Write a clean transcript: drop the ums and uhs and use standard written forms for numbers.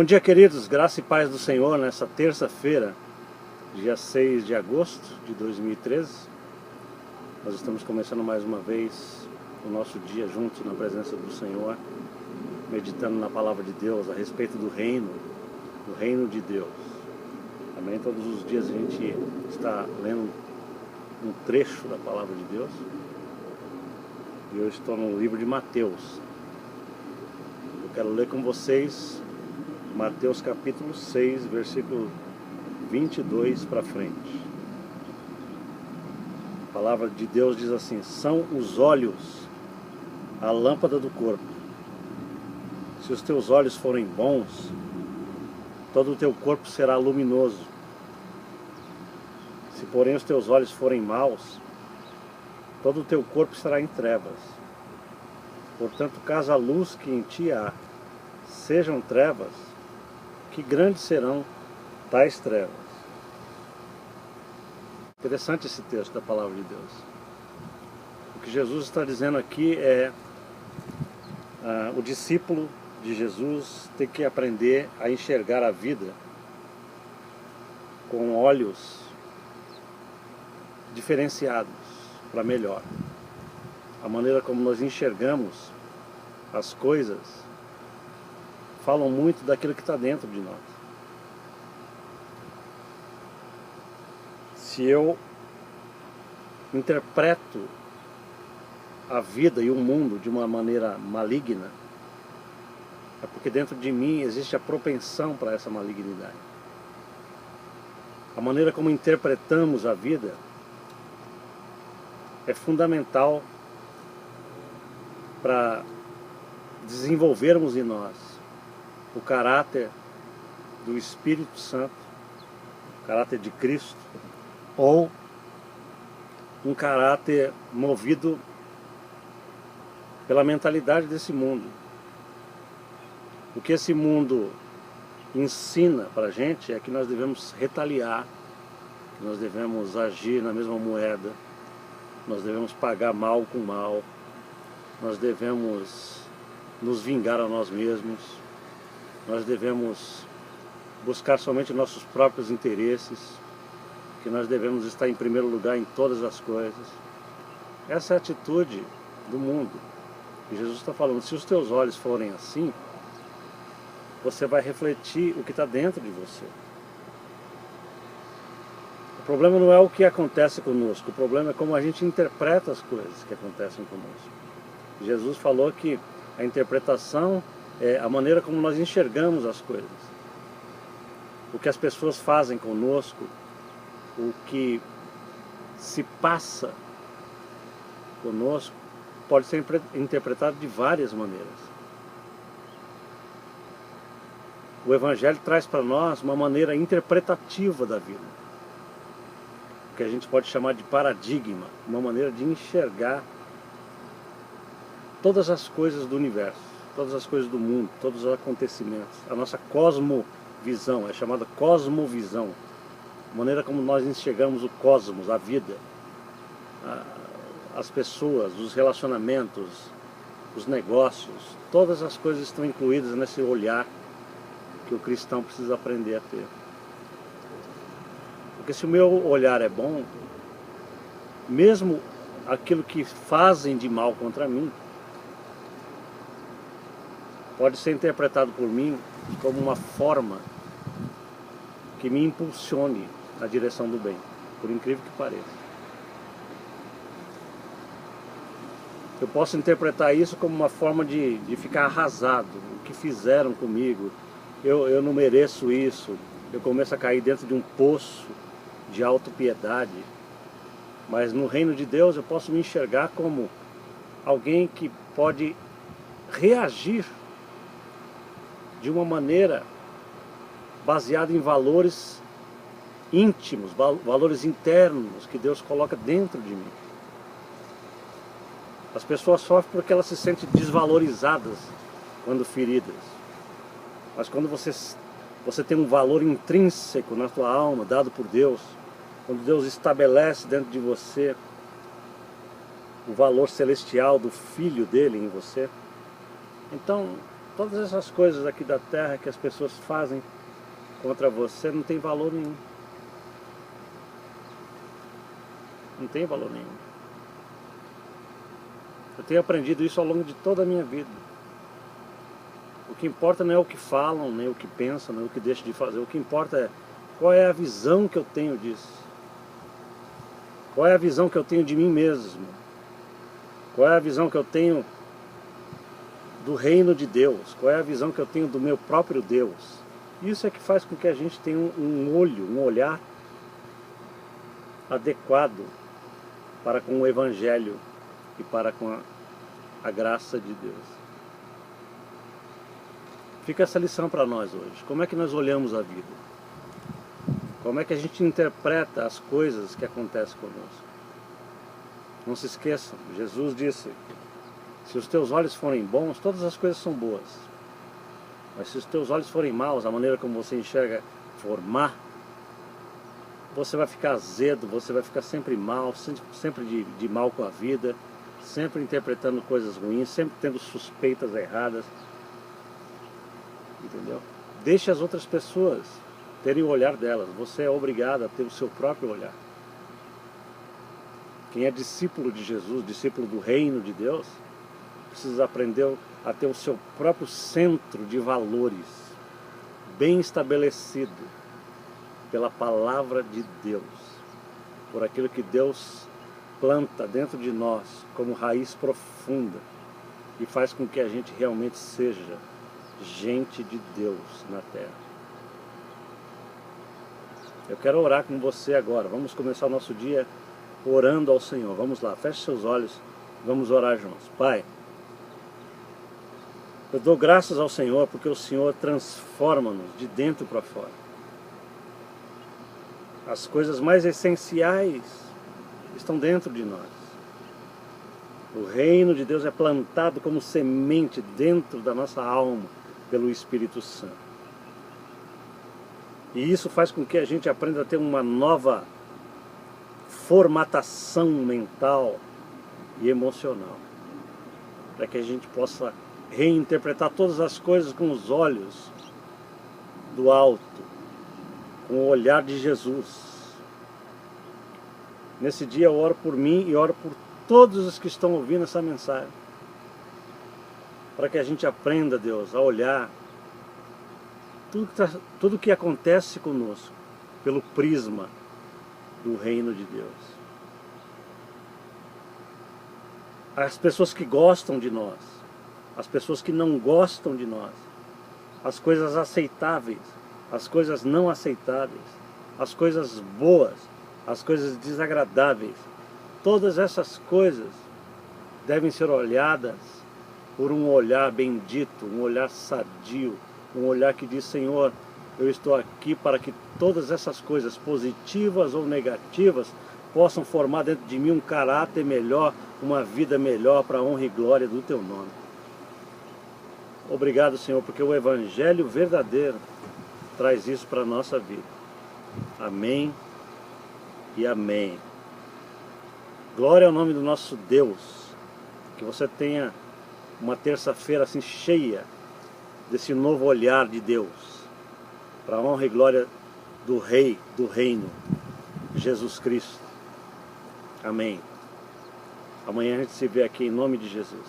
Bom dia, queridos, graça e paz do Senhor. Nessa terça-feira, dia 6 de agosto de 2013, nós estamos começando mais uma vez o nosso dia juntos na presença do Senhor, meditando na palavra de Deus a respeito do reino de Deus. Amém? Todos os dias a gente está lendo um trecho da palavra de Deus, e eu estou no livro de Mateus. Eu quero ler com vocês Mateus capítulo 6, versículo 22 para frente. A palavra de Deus diz assim: são os olhos a lâmpada do corpo. Se os teus olhos forem bons, todo o teu corpo será luminoso. Se porém os teus olhos forem maus, todo o teu corpo estará em trevas. Portanto, caso a luz que em ti há sejam trevas, que grandes serão tais trevas. Interessante esse texto da palavra de Deus. O que Jesus está dizendo aqui é o discípulo de Jesus tem que aprender a enxergar a vida com olhos diferenciados para melhor. A maneira como nós enxergamos as coisas falam muito daquilo que está dentro de nós. Se eu interpreto a vida e o mundo de uma maneira maligna, é porque dentro de mim existe a propensão para essa malignidade. A maneira como interpretamos a vida é fundamental para desenvolvermos em nós o caráter do Espírito Santo, o caráter de Cristo, ou um caráter movido pela mentalidade desse mundo. O que esse mundo ensina para a gente é que nós devemos retaliar, que nós devemos agir na mesma moeda, nós devemos pagar mal com mal, nós devemos nos vingar a nós mesmos, nós devemos buscar somente nossos próprios interesses, que nós devemos estar em primeiro lugar em todas as coisas. Essa é a atitude do mundo. E Jesus está falando, se os teus olhos forem assim, você vai refletir o que está dentro de você. O problema não é o que acontece conosco, o problema é como a gente interpreta as coisas que acontecem conosco. Jesus falou que a interpretação é a maneira como nós enxergamos as coisas. O que as pessoas fazem conosco, o que se passa conosco, pode ser interpretado de várias maneiras. O Evangelho traz para nós uma maneira interpretativa da vida, que a gente pode chamar de paradigma, uma maneira de enxergar todas as coisas do universo, todas as coisas do mundo, todos os acontecimentos. A nossa cosmovisão é chamada cosmovisão, a maneira como nós enxergamos o cosmos, a vida, as pessoas, os relacionamentos, os negócios, todas as coisas estão incluídas nesse olhar que o cristão precisa aprender a ter. Porque se o meu olhar é bom, mesmo aquilo que fazem de mal contra mim, pode ser interpretado por mim como uma forma que me impulsione na direção do bem, por incrível que pareça. Eu posso interpretar isso como uma forma de ficar arrasado. O que fizeram comigo, eu não mereço isso, eu começo a cair dentro de um poço de autopiedade. Mas no reino de Deus eu posso me enxergar como alguém que pode reagir de uma maneira baseada em valores íntimos, valores internos que Deus coloca dentro de mim. As pessoas sofrem porque elas se sentem desvalorizadas quando feridas. Mas quando você tem um valor intrínseco na tua alma, dado por Deus, quando Deus estabelece dentro de você o valor celestial do Filho dele em você, então Todas essas coisas aqui da terra que as pessoas fazem contra você não tem valor nenhum. Não tem valor nenhum. Eu tenho aprendido isso ao longo de toda a minha vida. O que importa não é o que falam, nem o que pensam, nem o que deixam de fazer. O que importa é qual é a visão que eu tenho disso. Qual é a visão que eu tenho de mim mesmo. Qual é a visão que eu tenho do reino de Deus. Qual é a visão que eu tenho do meu próprio Deus. Isso é que faz com que a gente tenha um olhar adequado para com o Evangelho e para com a graça de Deus. Fica essa lição para nós hoje. Como é que nós olhamos a vida? Como é que a gente interpreta as coisas que acontecem conosco? Não se esqueçam, Jesus disse, se os teus olhos forem bons, todas as coisas são boas. Mas se os teus olhos forem maus, a maneira como você enxerga for má, você vai ficar azedo, você vai ficar sempre mal, sempre de mal com a vida, sempre interpretando coisas ruins, sempre tendo suspeitas erradas. Entendeu? Deixe as outras pessoas terem o olhar delas. Você é obrigado a ter o seu próprio olhar. Quem é discípulo de Jesus, discípulo do reino de Deus, precisa aprender a ter o seu próprio centro de valores bem estabelecido pela palavra de Deus, por aquilo que Deus planta dentro de nós como raiz profunda e faz com que a gente realmente seja gente de Deus na terra. Eu quero orar com você agora. Vamos começar o nosso dia orando ao Senhor. Vamos lá, feche seus olhos, vamos orar juntos. Pai, eu dou graças ao Senhor porque o Senhor transforma-nos de dentro para fora. As coisas mais essenciais estão dentro de nós. O reino de Deus é plantado como semente dentro da nossa alma pelo Espírito Santo. E isso faz com que a gente aprenda a ter uma nova formatação mental e emocional, para que a gente possa reinterpretar todas as coisas com os olhos do alto, com o olhar de Jesus. Nesse dia eu oro por mim e oro por todos os que estão ouvindo essa mensagem, para que a gente aprenda, Deus, a olhar tudo que acontece conosco pelo prisma do reino de Deus. As pessoas que gostam de nós, as pessoas que não gostam de nós, as coisas aceitáveis, as coisas não aceitáveis, as coisas boas, as coisas desagradáveis, todas essas coisas devem ser olhadas por um olhar bendito, um olhar sadio, um olhar que diz, Senhor, eu estou aqui para que todas essas coisas positivas ou negativas possam formar dentro de mim um caráter melhor, uma vida melhor para a honra e glória do Teu nome. Obrigado, Senhor, porque o Evangelho verdadeiro traz isso para a nossa vida. Amém e amém. Glória ao nome do nosso Deus. Que você tenha uma terça-feira assim cheia desse novo olhar de Deus, para a honra e glória do Rei do Reino, Jesus Cristo. Amém. Amanhã a gente se vê aqui em nome de Jesus.